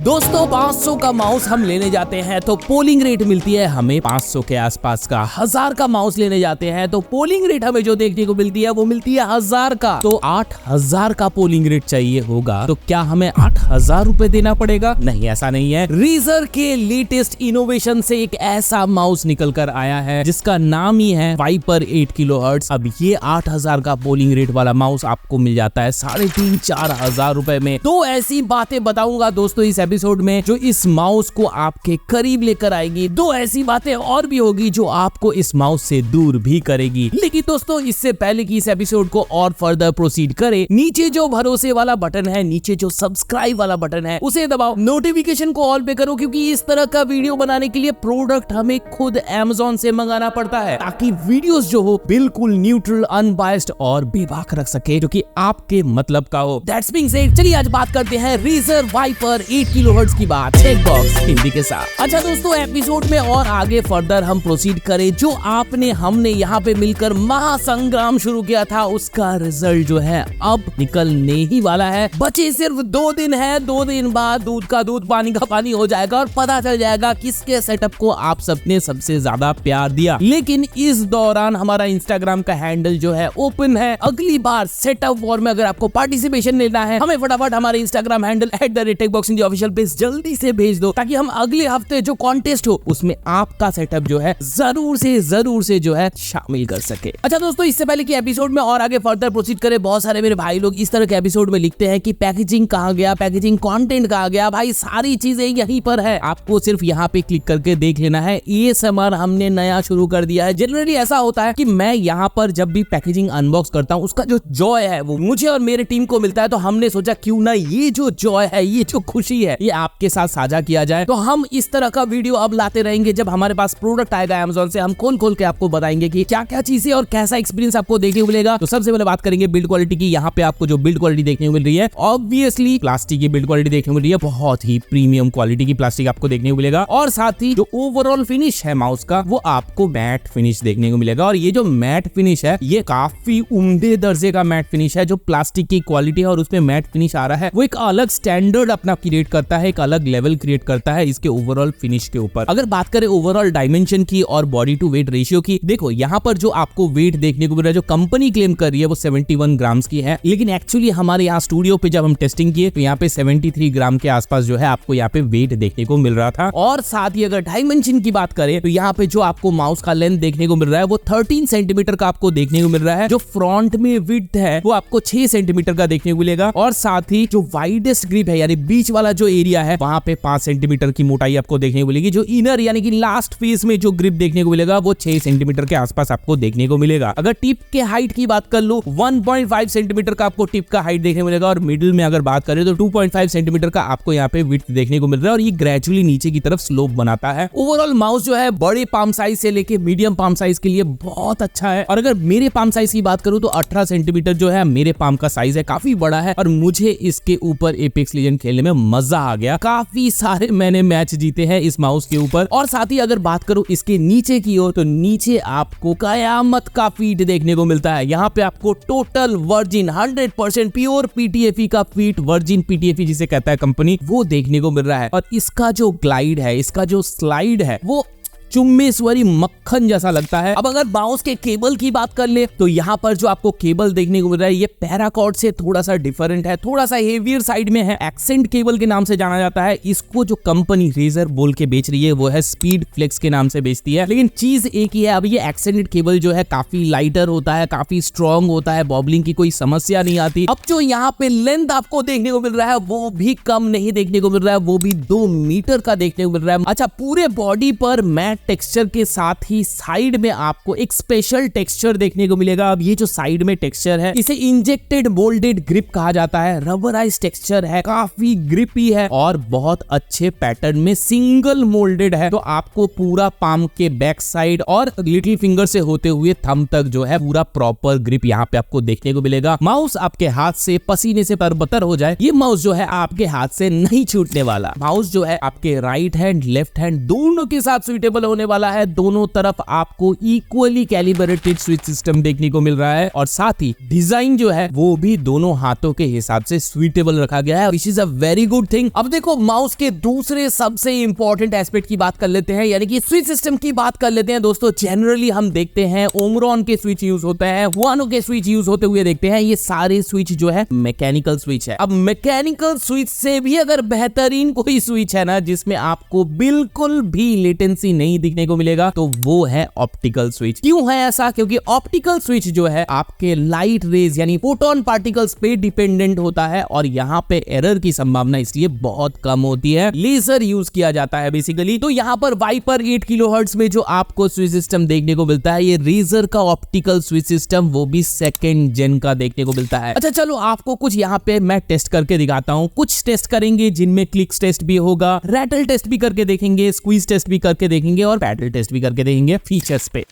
दोस्तों 500 का माउस हम लेने जाते हैं तो पोलिंग रेट मिलती है हमें 500 के आसपास का। 1000 का माउस लेने जाते हैं तो पोलिंग रेट हमें जो देखने को मिलती है वो मिलती है 1000 का। तो 8000 का पोलिंग रेट चाहिए होगा तो क्या हमें 8000 रुपए देना पड़ेगा? नहीं, ऐसा नहीं है। रेजर के लेटेस्ट इनोवेशन से एक ऐसा माउस निकल कर आया है जिसका नाम ही है वाइपर 8 किलोहर्ट्ज। अब ये 8000 का पोलिंग रेट वाला माउस आपको मिल जाता है 3500-4000 रुपए में। तो ऐसी बातें बताऊंगा दोस्तों इस एपिसोड में जो इस माउस को आपके करीब लेकर आएगी। दो ऐसी बातें और भी होगी जो आपको इस माउस से दूर भी करेगी। लेकिन दोस्तों इससे पहले कि इस एपिसोड को और फर्दर प्रोसीड करे, नीचे जो भरोसे वाला बटन है, नीचे जो सब्सक्राइब वाला बटन है उसे दबाओ, नोटिफिकेशन को ऑल पे करो, क्योंकि इस तरह का वीडियो बनाने के लिए प्रोडक्ट हमें खुद Amazon से मंगाना पड़ता है ताकि वीडियोस जो हो बिल्कुल न्यूट्रल, अनबायस्ड और बेबाक रख सके जो कि आपके मतलब का हो। दैट्स बीइंग सेड, चलिए आज बात करते हैं रेजर वाइपर 8 किलोहर्ट्ज की बात चेक बॉक्स हिंदी के साथ। अच्छा दोस्तों, एपिसोड में और आगे फर्दर हम प्रोसीड करें, जो आपने हमने यहाँ पे मिलकर महासंग्राम शुरू किया था उसका रिजल्ट जो है अब निकलने ही वाला है। बचे सिर्फ 2 दिन है, 2 दिन बाद दूध का दूध पानी का पानी हो जाएगा और पता चल जाएगा किसके सेटअप को आप सबने सबसे ज्यादा प्यार दिया। लेकिन इस दौरान हमारा इंस्टाग्राम का हैंडल जो है ओपन है। अगली बार सेटअप वॉर में अगर आपको पार्टिसिपेशन लेना है, हमें फटाफट हमारे Instagram handle @techboxindia official page जल्दी से भेज दो ताकि हम अगले हफ्ते जो कॉन्टेस्ट हो उसमें आपका सेटअप जो है जरूर से जो है शामिल कर सके। अच्छा दोस्तों, इससे पहले कि एपिसोड में और आगे फर्दर प्रोसीड करें, बहुत सारे मेरे भाई लोग इस तरह के एपिसोड में लिखते हैं कि पैकेजिंग कहाँ गया, पैकेजिंग कंटेंट कहाँ गया। भाई सारी चीजें यहीं पर है, आपको सिर्फ यहाँ पे क्लिक करके देख लेना है। ये समर हमने नया शुरू कर दिया है। जनरली ऐसा होता है कि मैं यहाँ पर जब भी पैकेजिंग अनबॉक्स करता हूँ उसका जो जॉय है वो मुझे और मेरे टीम को मिलता है। तो हमने सोचा क्यों ना ये जो जॉय है, ये जो खुशी है, ये आपके साथ साझा किया जाए। तो हम इस तरह का वीडियो अब लाते रहेंगे। जब हमारे पास प्रोडक्ट आएगा Amazon से, हम खोल के आपको बताएंगे कि क्या क्या चीजें और कैसा एक्सपीरियंस आपको देखने को मिलेगा। तो सबसे पहले बात करेंगे बिल्ड क्वालिटी की। यहाँ पे आपको जो बिल्ड क्वालिटी देखने को मिल रही है, ऑब्वियसली प्लास्टिक की बिल्ड क्वालिटी देखने को मिल रही है। बहुत ही प्रीमियम क्वालिटी की प्लास्टिक आपको देखने को मिलेगा। और साथ ही जो ओवरऑल फिनिश है माउस का, वो आपको मैट फिनिश देखने को मिलेगा। और ये जो मैट फिनिश है, ये काफी उम्दे दर्जे का मैट फिनिश है। जो प्लास्टिक की क्वालिटी है और उसमें मैट फिनिश आ रहा है, वो एक अलग स्टैंडर्ड अपना क्रिएट करता है, एक अलग लेवल क्रिएट करता है इसके ओवरऑल फिनिश के ऊपर। अगर बात करें ओवरऑल डायमेंशन की और बॉडी टू वेट रेशियो की, देखो यहाँ पर जो आपको वेट देखने को मिल रहा है, जो कंपनी क्लेम कर रही है वो 71 ग्राम्स की है, लेकिन एक्चुअली हमारे यहाँ स्टूडियो पे जब हम टेस्टिंग किए तो यहाँ पे 73 ग्राम के आसपास जो है आपको यहाँ पे वेट देखने को मिल रहा था। और साथ ही अगर डायमेंशन की बात करें तो यहाँ पे जो आपको माउस का लेंथ देखने को मिल रहा है वो 13 सेंटीमीटर का आपको देखने को मिल रहा है। जो फ्रंट में विड्थ है वो आपको 6 सेंटीमीटर का देखने को मिलेगा। और साथ ही जो वाइडेस्ट ग्रिप है, यानी बीच वाला जो एरिया है, वहां पे 5 सेंटीमीटर की मोटाई आपको देखने को मिलेगी। जो इनर यानी कि लास्ट फेस में जो ग्रिप देखने को मिलेगा वो 6 सेंटीमीटर के आसपास आपको देखने को मिलेगा। अगर टिप के हाइट की बात कर लो, 1.5 सेंटीमीटर का आपको टिप का हाइट देखने को मिलेगा। और मिडिल में अगर बात करें तो 2.5 सेंटीमीटर का आपको यहाँ पे विड्थ देखने को मिल रहा है। और ये ग्रेजुअली नीचे की तरफ स्लोप बनाता है। ओवरऑल माउस जो है बड़े पाम साइज से लेके मीडियम पाम साइज के लिए बहुत अच्छा है। और अगर मेरे पाम साइज की बात करूं तो 18 सेंटीमीटर जो है मेरे पाम का साइज है, काफी बड़ा है। और मुझे इसके ऊपर एपेक्स लीजेंड खेलने में मजा आ गया। काफी सारे मैंने मैच जीते हैं इस माउस के ऊपर। और साथ ही अगर बात करूं इसके नीचे की ओर, तो नीचे आपको कयामत का फीट देखने को मिलता है। यहाँ पे आपको टोटल वर्जिन 100% प्योर PTFE का फीट, वर्जिन PTFE जिसे कहता है कंपनी, वो देखने को मिल रहा है। और इसका जो ग्लाइड है, इसका जो स्लाइड है, वो चुम्मेश्वरी मक्खन जैसा लगता है। अब अगर माउस के केबल की बात कर ले तो यहाँ पर जो आपको केबल देखने को मिल रहा है ये पैराकॉर्ड से थोड़ा सा डिफरेंट है, थोड़ा सा हेवियर साइड में है। एक्सेंट केबल के नाम से जाना जाता है। इसको जो कंपनी रेजर बोल के बेच रही है वो है स्पीड फ्लेक्स के नाम से बेचती है। लेकिन चीज एक ही है, अब ये एक्सेंटेड केबल जो है काफी लाइटर होता है, काफी स्ट्रॉन्ग होता है, बॉबलिंग की कोई समस्या नहीं आती। अब जो यहाँ पे लेंथ आपको देखने को मिल रहा है वो भी कम नहीं देखने को मिल रहा है, वो भी 2 मीटर का देखने को मिल रहा है। अच्छा, पूरे बॉडी पर मैट टेक्सचर के साथ ही साइड में आपको एक स्पेशल टेक्सचर देखने को मिलेगा। अब ये जो साइड में टेक्सचर है इसे इंजेक्टेड मोल्डेड ग्रिप कहा जाता है। रबराइज टेक्सचर है, काफी ग्रिपी है और बहुत अच्छे पैटर्न में सिंगल मोल्डेड है। तो आपको पूरा पाम के बैक साइड और लिटिल फिंगर से होते हुए थंब तक जो है पूरा प्रॉपर ग्रिप यहाँ पे आपको देखने को मिलेगा। माउस आपके हाथ से पसीने से तरबतर हो जाए, ये माउस जो है आपके हाथ से नहीं छूटने वाला। माउस जो है आपके राइट हैंड लेफ्ट हैंड दोनों के साथ सुइटेबल स्विचेबल होने वाला है, दोनों तरफ आपको इक्वली कैलिब्रेटेड स्विच सिस्टम देखने को मिल रहा है और साथ ही डिजाइन जो है वो भी दोनों हाथों के हिसाब से स्वीटेबल रखा गया है, which is a very good thing. अब देखो माउस के दूसरे सबसे इंपॉर्टेंट एस्पेक्ट की बात कर लेते हैं, यानी कि स्विच सिस्टम की बात कर लेते हैं दोस्तों। जनरली हम देखते हैं ओमरॉन के स्विच यूज होते हैं, हुआनो के स्विच यूज होते हुए देखते हैं, ये सारे स्विच जो है मैकेनिकल स्विच है। अब मैकेनिकल स्विच से भी अगर बेहतरीन कोई स्विच है ना जिसमें आपको बिल्कुल भी लेटेंसी नहीं दिखने को मिलेगा तो वो है ऑप्टिकल स्विच। क्यों है ऐसा? क्योंकि ऑप्टिकल स्विच जो है आपके लाइट रेज यानी फोटोन पार्टिकल्स पे डिपेंडेंट होता है और यहाँ पे एरर की संभावना इसलिए बहुत कम होती है। लेजर यूज किया जाता है बेसिकली। तो यहाँ पर वाइपर 8 किलोहर्ट्ज में जो आपको स्विच सिस्टम देखने को मिलता है, ये रेजर का ऑप्टिकल स्विच सिस्टम, वो भी सेकंड जेन का देखने को मिलता है। अच्छा चलो आपको कुछ यहाँ पे मैं टेस्ट करके दिखाता हूँ। कुछ टेस्ट करेंगे जिनमें क्लिक्स टेस्ट भी होगा, रैटल टेस्ट भी करके देखेंगे, स्क्वीज टेस्ट भी करके देखेंगे और पैडल टेस्ट भी करके देखेंगे फीचर्स पे।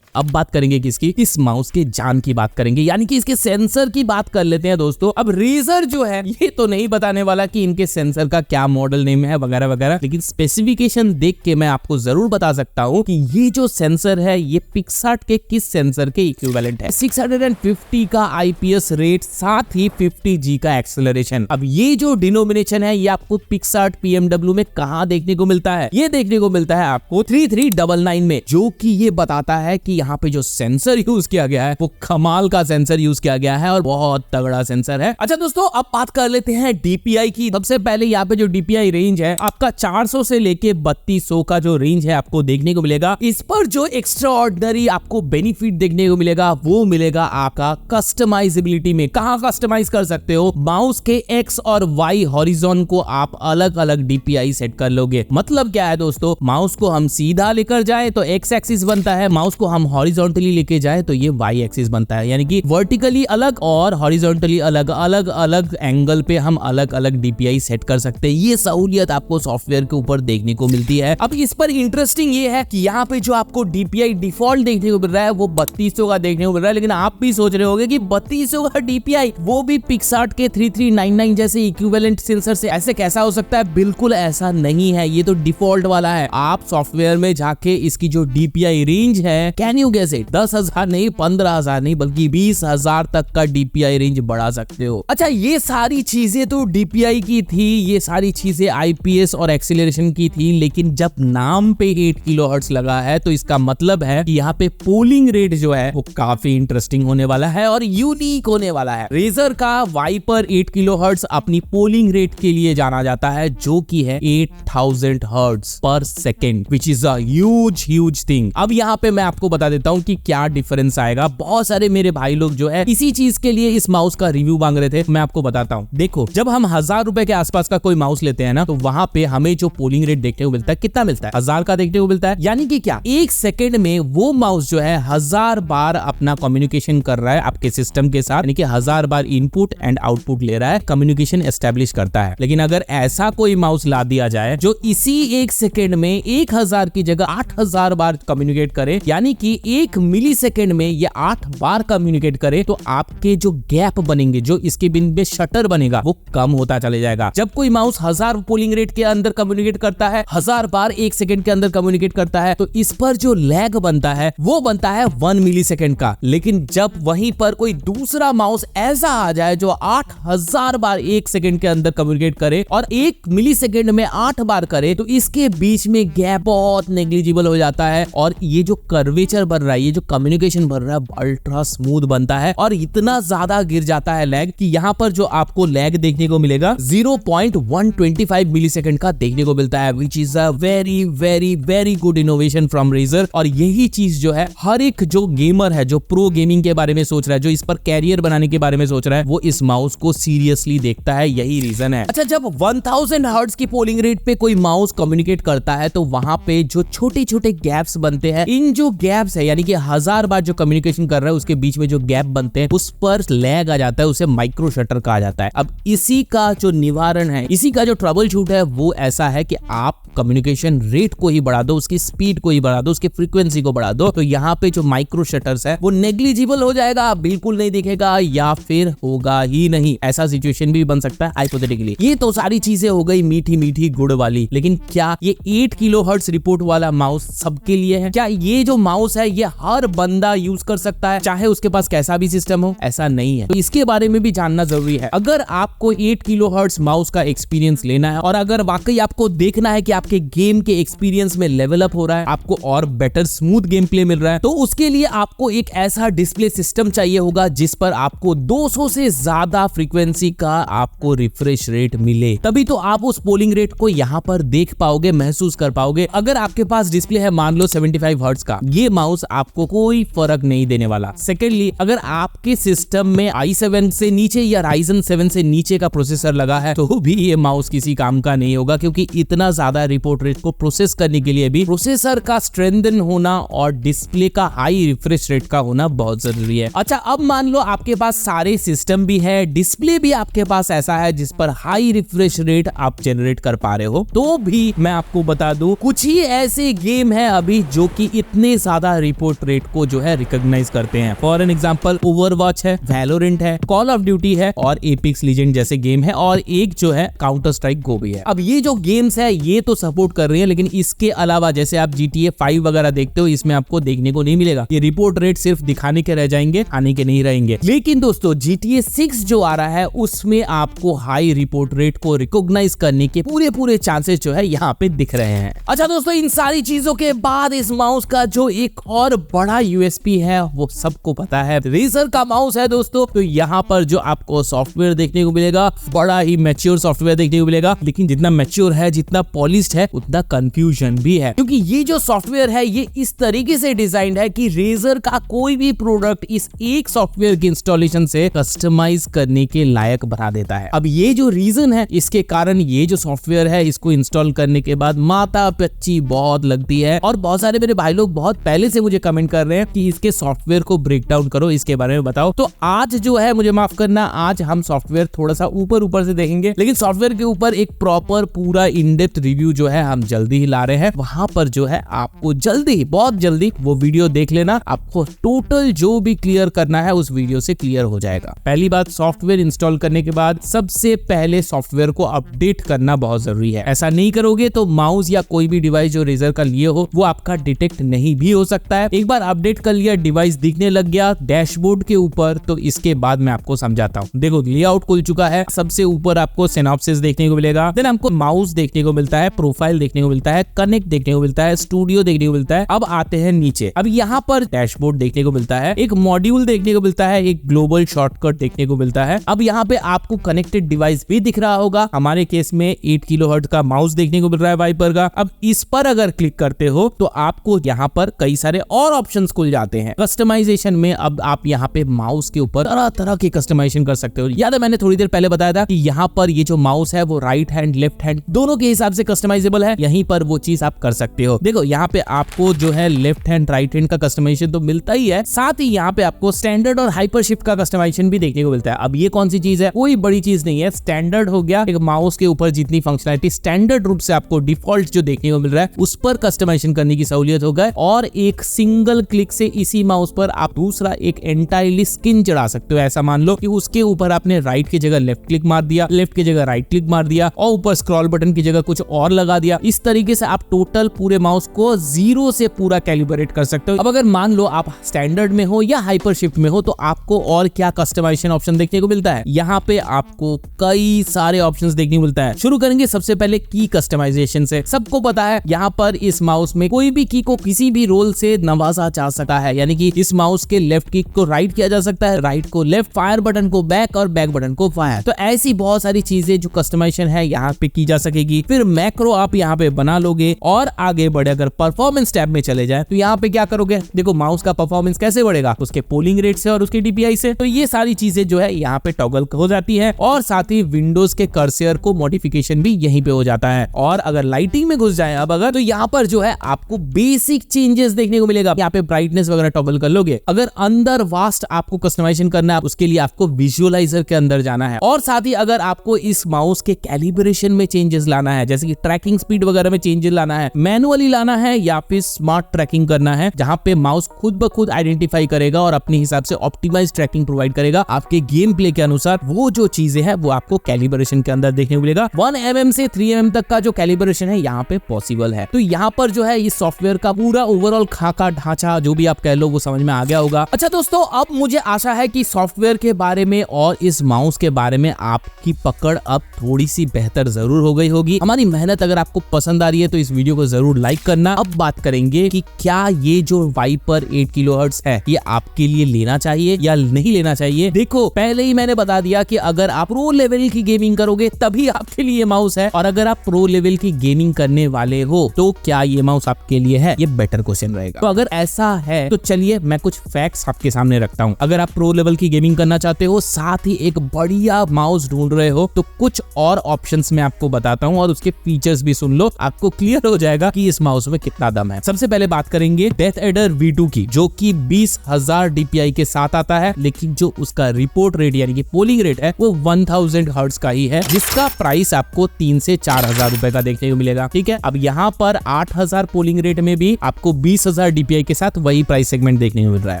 अब बात करेंगे किसकी? इस माउस के जान की बात करेंगे, यानी कि इसके सेंसर की बात कर लेते हैं दोस्तों। अब रेजर जो है ये तो नहीं बताने वाला कि इनके सेंसर का क्या मॉडल नेम है वगैरह वगैरह, लेकिन स्पेसिफिकेशन देख के मैं आपको जरूर बता सकता हूं कि ये जो सेंसर है ये पिक्सार्ट के किस सेंसर के इक्विवेलेंट है। 650 का IPS रेट, साथ ही 50G का एक्सेलरेशन। अब ये जो डिनोमिनेशन है ये आपको पिक्सार्ट PMW में कहां देखने को मिलता है? ये देखने को मिलता है आपको 3399 में, जो कि ये बताता है कि यहाँ पे जो सेंसर यूज किया गया है वो कमाल का सेंसर यूज किया गया है और बहुत तगड़ा सेंसर है। अच्छा दोस्तों अब बात कर लेते हैं DPI की। सबसे पहले यहाँ पे जो DPI रेंज है आपका 400 से लेके 3200 का जो रेंज है आपको देखने को मिलेगा। इस पर जो एक्स्ट्रा ऑर्डिनरी आपको बेनिफिट देखने को मिलेगा वो मिलेगा आपका कस्टमाइजेबिलिटी में। कहाँ कस्टमाइज कर सकते हो? माउस के X और Y हॉरिजॉन को आप अलग अलग DPI सेट कर लोगे। मतलब क्या है दोस्तों, माउस को हम सीधा लेकर जाए तो X एक्सिस बनता है, माउस को हम हॉरिजॉन्टली लेके जाए तो ये Y एक्सिस बनता है, यानी कि वर्टिकली अलग और हॉरिजॉन्टली अलग अलग अलग एंगल पे हम अलग अलग DPI सेट कर सकते हैं। ये सहूलियत आपको सॉफ्टवेयर के ऊपर देखने को मिलती है। अब इस पर इंटरेस्टिंग ये है कि यहाँ पे जो आपको DPI डिफॉल्ट देखने को मिल रहा है वो 3200 का देखने को मिल रहा है, लेकिन आप भी सोच रहे होंगे कि 3200 का DPI वो भी पिक्सार्ट के 3399 जैसे इक्विवेलेंट सेंसर से ऐसे कैसा हो सकता है? बिल्कुल ऐसा नहीं है, ये तो डिफॉल्ट वाला है। आप सॉफ्टवेयर में जाके इसकी जो DPI रेंज है, कैन यू गेस इट, 10,000 नहीं, 15,000 नहीं, बल्कि 20,000 तक का DPI रेंज बढ़ा सकते हो। अच्छा ये सारी चीजें तो DPI की थी, ये सारी चीजें IPS और एक्सीलरेशन की थी, लेकिन जब नाम पे 8 किलोहर्ट्ज लगा है तो इसका मतलब है कि यहाँ पे पोलिंग रेट जो है वो काफी इंटरेस्टिंग होने वाला है और यूनिक होने वाला है। रेजर का वाइपर 8 किलोहर्ट्ज अपनी पोलिंग रेट के लिए जाना जाता है, जो कि है 8000 हर्ट्ज पर second, which is a huge thing. अब यहाँ पे मैं आपको बता देता हूँ कि क्या डिफरेंस आएगा। बहुत सारे मेरे भाई लोग जो है इसी चीज के लिए इस माउस का रिव्यू मांग रहे थे, मैं आपको बताता हूँ। देखो जब हम 1000 रुपए के आसपास का कोई माउस लेते हैं ना तो वहां पे हमें जो पोलिंग रेट देखने को मिलता है कितना मिलता है? 1000 का देखने को मिलता है, यानी कि क्या 1 सेकेंड में वो माउस जो है 1000 बार अपना कम्युनिकेशन कर रहा है आपके सिस्टम के साथ, यानी कि 1000 बार इनपुट एंड आउटपुट ले रहा है, कम्युनिकेशन एस्टेब्लिश करता है। लेकिन अगर ऐसा कोई माउस ला दिया जाए जो इसी 1 सेकेंड में 1000 की जगह 8000 बार कम्युनिकेट करे, यानी कि 1 मिली सेकेंड में ये 8 बार कम्युनिकेट करे, तो आपके जो गैप बनेंगे, जो इसके बिन में शटर बनेगा वो कम होता चले जाएगा। जब कोई माउस 1000 पोलिंग रेट के अंदर कम्युनिकेट करता है, 1000 बार 1 सेकेंड के अंदर कम्युनिकेट करता है, तो इस पर जो लैग बनता है वो बनता है 1 मिली सेकेंड का। लेकिन जब वहीं पर कोई दूसरा माउस ऐसा आ जाए जो 8000 बार 1 सेकेंड के अंदर कम्युनिकेट करे और 1 मिली सेकेंड में 8 बार करे, तो इसके बीच में गैप बहुत नेग्लिजिबल हो जाता है और ये जो कर्वेचर बन रहा है, ये जो कम्युनिकेशन बन रहा है अल्ट्रा स्मूथ बनता है और इतना ज्यादा गिर जाता है लैग कि यहाँ पर जो आपको लैग देखने को मिलेगा 0.125 मिलीसेकंड का देखने को मिलता है, which is a very very very good innovation from Razer. और यही चीज जो है हर एक जो गेमर है, जो प्रो गेमिंग के बारे में सोच रहा है, जो इस पर कैरियर बनाने के बारे में सोच रहा है, वो इस माउस को सीरियसली देखता है, यही रीजन है। अच्छा जब 1000 हर्ट्ज की पोलिंग रेट पे कोई माउस कम्युनिकेट करता है तो वहां पे जो छोटे छोटे गैप्स बनते हैं, इन जो गैप्स है, यानी कि 1000 बार जो कम्युनिकेशन कर रहा है उसके बीच में जो गैप बनते हैं उस पर लैग आ जाता है, उसे माइक्रो शटर कहा जाता है। अब इसी का जो निवारण है, इसी का जो ट्रबल शूट है वो ऐसा है कि आप कम्युनिकेशन रेट को ही बढ़ा दो, उसकी स्पीड को ही बढ़ा दो, उसकी फ्रीक्वेंसी को बढ़ा दो, तो यहाँ पे जो माइक्रो शटर्स है वो नेग्लिजिबल हो जाएगा, बिल्कुल नहीं दिखेगा या फिर होगा ही नहीं। ऐसा सिचुएशन भी बन सकता है हाइपोथेटिकली। ये तो सारी चीजें हो गई मीठी मीठी गुड़ वाली, लेकिन क्या ये 8 किलोहर्ट्ज रिपोर्ट वाला माउस सबके लिए है? क्या ये जो माउस है ये हर बंदा यूज कर सकता है चाहे उसके पास कैसा भी सिस्टम हो? ऐसा नहीं है, तो इसके बारे में भी जानना जरूरी है। अगर आपको 8 किलोहर्ट्ज माउस का एक्सपीरियंस लेना है और अगर वाकई आपको देखना है कि आपके गेम के एक्सपीरियंस में लेवल अप हो रहा है, आपको और बेटर स्मूथ गेम प्ले मिल रहा है, तो उसके लिए आपको एक ऐसा डिस्प्ले सिस्टम चाहिए होगा जिस पर आपको 200 से ज्यादा फ्रीक्वेंसी का आपको रिफ्रेश रेट मिले, तभी तो आप उस पोलिंग रेट को यहाँ पर देख पाओगे, महसूस कर पाओगे। अगर आपके पास डिस्प्ले है मान लो 75 हर्ट्ज का, ये माउस आपको कोई फर्क नहीं देने वाला। सेकेंडली, अगर आपके सिस्टम में i7 से नीचे या Ryzen 7 से नीचे का प्रोसेसर लगा है तो भी ये माउस किसी काम का नहीं होगा, क्योंकि इतना ज्यादा रिपोर्ट रेट को प्रोसेस करने के लिए भी प्रोसेसर का स्ट्रेंथन होना और डिस्प्ले का हाई रिफ्रेश रेट का होना बहुत जरूरी है। अच्छा, अब मान लो आपके पास सारे सिस्टम भी है, डिस्प्ले भी आपके पास ऐसा है जिस पर हाई रिफ्रेश रेट आप जनरेट कर पा रहे हो, तो भी मैं आपको बता दूं कुछ ही ऐसे गेम है अभी जो कि इतने ज्यादा रिपोर्ट रेट को जो है रिकॉग्नाइज करते हैं। फॉर एन एग्जांपल ओवरवॉच है, वैलोरेंट है, कॉल ऑफ ड्यूटी है और एपिक्स लीजेंड जैसे गेम है, और एक जो है काउंटर स्ट्राइक गो भी है। अब ये जो गेम्स है ये तो सपोर्ट कर रही है, लेकिन इसके अलावा जैसे आप GTA 5 वगैरह देखते हो, इसमें आपको देखने को नहीं मिलेगा। ये रिपोर्ट रेट सिर्फ दिखाने के रह जाएंगे, आने के नहीं रहेंगे। लेकिन दोस्तों GTA 6 जो आ रहा है उसमें आपको हाई रिपोर्ट रेट को रिकॉग्नाइज करने के पूरे चांसेस जो है यहाँ पे दिख रहे हैं। अच्छा दोस्तों, इन सारी चीजों के बाद इस माउस का जो एक और बड़ा यूएसपी है वो सबको पता है, रेजर का माउस है दोस्तों। तो यहाँ पर जो आपको सॉफ्टवेयर देखने को मिलेगा, बड़ा ही मैच्योर सॉफ्टवेयर देखने को मिलेगा, लेकिन जितना मैच्योर है, जितना पॉलिश्ड है, उतना कंफ्यूजन भी है, क्योंकि ये जो सॉफ्टवेयर है ये इस तरीके से डिजाइंड है कि रेजर का कोई भी प्रोडक्ट इस एक सॉफ्टवेयर की इंस्टॉलेशन से कस्टमाइज करने के लायक बना देता है। अब ये जो रीजन है, इसके कारण ये जो सॉफ्टवेयर है इसको इंस्टॉल करने के बाद माता पच्ची बहुत लगती है, और बहुत सारे मेरे भाई लोग बहुत पहले से मुझे कमेंट कर रहे हैं कि इसके सॉफ्टवेयर को ब्रेक डाउन करो, इसके बारे में बताओ। तो आज जो है, मुझे माफ करना, आज हम सॉफ्टवेयर थोड़ा सा ऊपर से देखेंगे, लेकिन सॉफ्टवेयर के ऊपर एक प्रॉपर पूरा इन डेप्थ रिव्यू जो है हम जल्दी ही ला रहे हैं। वहां पर जो है आपको जल्दी, बहुत जल्दी वो वीडियो देख लेना, आपको टोटल जो भी क्लियर करना है उस वीडियो से क्लियर हो जाएगा। पहली बात, सॉफ्टवेयर इंस्टॉल करने के बाद सबसे पहले सॉफ्टवेयर को अपडेट करना बहुत जरूरी है। ऐसा नहीं करोगे तो माउस या कोई भी डिवाइस जो रेजर का लिए हो वो आपका डिटेक्ट नहीं भी हो सकता है। एक बार अपडेट कर लिया, डिवाइस दिखने लग गया डैशबोर्ड के ऊपर, तो इसके बाद मैं आपको समझाता हूँ। देखो, लेआउट खुल चुका है, सबसे ऊपर आपको सिनॉप्सिस देखने को मिलेगा, देन आपको माउस देखने को मिलता है, प्रोफाइल देखने को मिलता है, कनेक्ट देखने को मिलता है, स्टूडियो देखने को मिलता है। अब आते हैं नीचे, अब यहाँ पर डैशबोर्ड देखने को मिलता है, एक मॉड्यूल देखने को मिलता है, एक ग्लोबल शॉर्टकट देखने को मिलता है। अब यहाँ पे आपको कनेक्टेड डिवाइस भी दिख रहा होगा, हमारे केस में 8 किलोहर्ट्ज का माउस देखने को मिल रहा है वाइपर का। अब इस पर अगर क्लिक करते हो तो आपको यहाँ पर कई सारे और ऑप्शंस खुल जाते हैं कस्टमाइजेशन में। अब आप यहाँ पे माउस के ऊपर तरह तरह की कस्टमाइजेशन कर सकते हो। याद है मैंने थोड़ी देर पहले बताया था कि यहाँ पर ये जो माउस है वो राइट हैंड लेफ्ट हैंड दोनों के हिसाब से कस्टमाइजेबल है, यहीं पर वो चीज आप कर सकते हो। देखो, यहाँ पे आपको जो है लेफ्ट हैंड राइट हैंड का कस्टमाइजेशन तो मिलता ही है, साथ ही यहाँ पे आपको स्टैंडर्ड और हाइपर शिफ्ट का कस्टमाइजेशन भी देखने को मिलता है। अब ये कौन सी चीज है? कोई बड़ी चीज नहीं है, स्टैंडर्ड हो गया। एक माउस के ऊपर जितनी फंक्शनलिटी स्टैंडर्ड रूप से आपको डिफॉल्ट जो देखने को मिल रहा है उस पर कस्टमाइजेशन करने की सहूलियत हो गई, और एक सिंगल क्लिक से इसी माउस पर आप दूसरा एक एंटायरली स्किन चढ़ा सकते हो। ऐसा मान लो कि उसके ऊपर आपने राइट की जगह लेफ्ट क्लिक मार दिया, लेफ्ट की जगह राइट क्लिक मार दिया, और ऊपर स्क्रॉल बटन की जगह कुछ और लगा दिया। इस तरीके से आप टोटल पूरे माउस को 0 से पूरा कैलिब्रेट कर सकते हो। अब अगर मान लो आप स्टैंडर्ड में हो या हाइपर शिफ्ट में हो तो आपको और क्या कस्टमाइजेशन ऑप्शन देखने को मिलता है? यहाँ पे आपको कई सारे ऑप्शंस देखने को मिलता है। शुरू करेंगे सबसे पहले की कस्टमाइजेशन से। सबको पता है यहाँ पर इस माउस में कोई भी की को किसी भी रोल से नवाजा जा सकता है, यानी कि इस माउस के लेफ्ट क्लिक को राइट किया जा सकता है, राइट को लेफ्ट, फायर बटन को बैक और बैक बटन को फायर। तो ऐसी बहुत सारी चीजें जो कस्टमाइजेशन है यहाँ पे की जा सकेगी। फिर मैक्रो आप यहाँ पे बना लोगे और आगे बढ़े। अगर परफॉर्मेंस टैब में चले जाए तो यहाँ पे क्या करोगे, देखो माउस का परफॉर्मेंस कैसे बढ़ेगा, उसके पोलिंग रेट से और उसके DPI से। तो ये सारी चीजें जो है यहाँ पे टॉगल हो जाती है और साथ ही विंडोज के कर्सर को मॉडिफिकेशन भी यहीं पे हो जाता है। और अगर लाइटिंग में घुस जाए अब अगर, तो यहाँ पर जो है आपको बेसिक चेंजेस देखने को मिलेगा। यहाँ पे ब्राइटनेस वगैरह टॉगल कर लोगे। अगर अंदर वास्ट आपको कस्टमाइजेशन करना है उसके लिए आपको विजुअलाइजर के अंदर जाना है। और साथ ही अगर आपको इस माउस के कैलिब्रेशन में चेंजेस लाना है, जैसे कि ट्रैकिंग स्पीड वगैरह में चेंजेस लाना है, मैनुअली लाना है या फिर स्मार्ट ट्रैकिंग करना है, जहां पे माउस खुद ब खुद आइडेंटिफाई करेगा और अपने हिसाब से ऑप्टिमाइज ट्रैकिंग प्रोवाइड करेगा आपके गेम प्ले के अनुसार। वो जो चीजें हैं वो आपको कैलिब्रेशन के अंदर देखने को मिलेगा। 1 mm से 3 mm तक का जो कैलिब्रेशन है यहाँ पे पॉसिबल है। तो यहाँ पर जो है इस सॉफ्टवेयर का पूरा ओवरऑल खाका ढांचा जो भी आप कह लो वो समझ में आ गया होगा। अच्छा दोस्तों, अब मुझे आशा है कि सॉफ्टवेयर के बारे में और इस माउस के बारे में आपकी पकड़ अब थोड़ी सी बेहतर जरूर हो गई होगी। हमारी मेहनत अगर आपको पसंद आ रही है तो इस वीडियो को जरूर लाइक करना। अब बात करेंगे कि क्या ये जो वाइपर 8 किलोहर्ट्ज है ये आपके लिए लेना चाहिए या नहीं लेना चाहिए। देखो, पहले ही मैंने बता दिया कि अगर आप प्रो लेवल की गेमिंग करोगे तभी आपके लिए माउस है, और अगर आप प्रो लेवल की गेमिंग करने वाले हो तो क्या ये माउस आपके लिए है, ये बेटर क्वेश्चन रहेगा। तो अगर ऐसा है तो चलिए मैं कुछ फैक्ट्स आपके सामने रखता हूँ। अगर आप प्रो लेवल की गेमिंग करना चाहते हो, साथ ही एक बढ़िया माउस ढूंढ रहे हो, तो कुछ और ऑप्शंस मैं आपको बताता हूँ और उसके फीचर्स भी सुन लो, आपको क्लियर हो जाएगा कि इस माउस में कितना दम है। सबसे पहले बात करेंगे डेथ एडर V2 की, जो कि 20,000 DPI के साथ आता है, लेकिन जो उसका रिपोर्ट रेट यानी कि पोलिंग रेट है वो 1000 हर्ट्ज का ही है, जिसका प्राइस आपको 3 से 4000 रुपए का देखने को मिलेगा। ठीक है, अब यहाँ पर 8000 पोलिंग रेट में भी आपको 20,000 DPI के साथ वही प्राइस सेगमेंट देखने को मिल रहा है।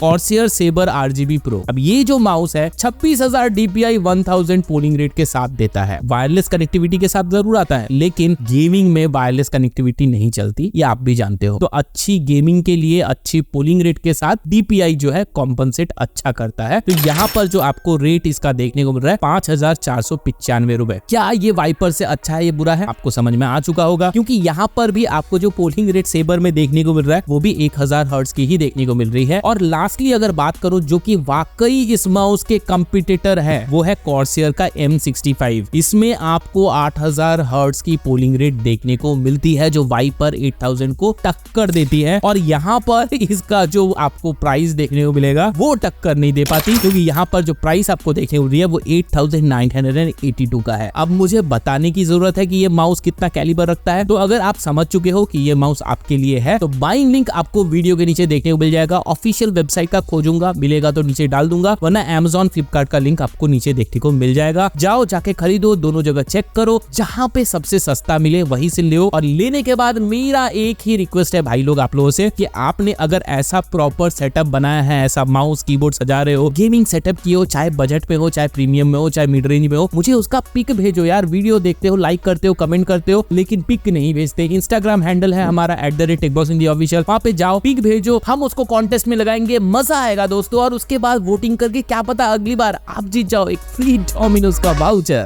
कॉर्सियर सेबर RGB Pro, अब ये जो माउस है 26,000 DPI 1000 पोलिंग रेट के साथ देता है। वायरलेस कनेक्टिविटी के साथ जरूर आता है, लेकिन गेमिंग में वायरलेस कनेक्टिविटी नहीं चलती, ये आप भी जानते हो। तो अच्छी गेमिंग के लिए अच्छी पोलिंग रेट के साथ DPI जो है कॉम्पनसेट अच्छा करता है। तो यहाँ पर जो आपको रेट इसका देखने को मिल रहा है 5495 रुपए। क्या ये वाइपर से अच्छा है, ये बुरा है, आपको समझ में आ चुका होगा, क्योंकि यहाँ पर भी आपको जो पोलिंग रेट सेबर में देखने को मिल रहा है वो भी 1000 हर्ट्ज की ही देखने को मिल रही है। और लास्टली अगर बात करो जो कि वाकई इस माउस के कंपटीटर है, वो है कॉर्सियर का M65। इसमें आपको 8000 हर्ट्ज की पोलिंग रेट देखने को मिलती है, जो वाइपर 8000 को टक्कर देती है। और यहाँ पर इसका जो आपको प्राइस देखने को मिलेगा वो टक्कर नहीं दे पाती, क्योंकि यहाँ पर जो प्राइस आपको देखने को मिल रही है वो 8982 का है। अब मुझे बताने की जरूरत है कि ये माउस कितना कैलिबर रखता है। तो अगर आप समझ चुके हो कि ये माउस आपके लिए है तो बाइंग लिंक आपको वीडियो के नीचे देखने को मिल जाएगा। ऑफिशियल वेबसाइट का खोजूंगा, मिलेगा तो नीचे डाल दूंगा, वरना Amazon फ्लिपकार्ट का लिंक आपको नीचे देखने को मिल जाएगा। जाओ जाके खरीदो, दोनों जगह चेक करो, जहां पे सबसे सस्ता मिले वहीं से लो। और लेने के बाद मेरा एक ही रिक्वेस्ट है भाई लोग आप लोगों से, कि आपने अगर ऐसा प्रॉपर सेटअप बनाया है, ऐसा माउस कीबोर्ड सजा रहे हो, गेमिंग सेटअप की हो, चाहे बजट पे हो, चाहे प्रीमियम में हो, चाहे मिड रेंज में हो, मुझे उसका पिक भेजो यार। वीडियो देखते हो, लाइक करते हो, कमेंट करते हो, लेकिन पिक नहीं भेजते। इंस्टाग्राम हैंडल है हमारा @techboxindiaofficial, वहां पे जाओ, पिक भेजो, हम उसको कॉन्टेस्ट में लगाएंगे, मजा आएगा दोस्तों। और उसके बाद वोटिंग करके क्या पता अगली बार आप जीत जाओ एक फ्री डोमिनोज का वाउचर।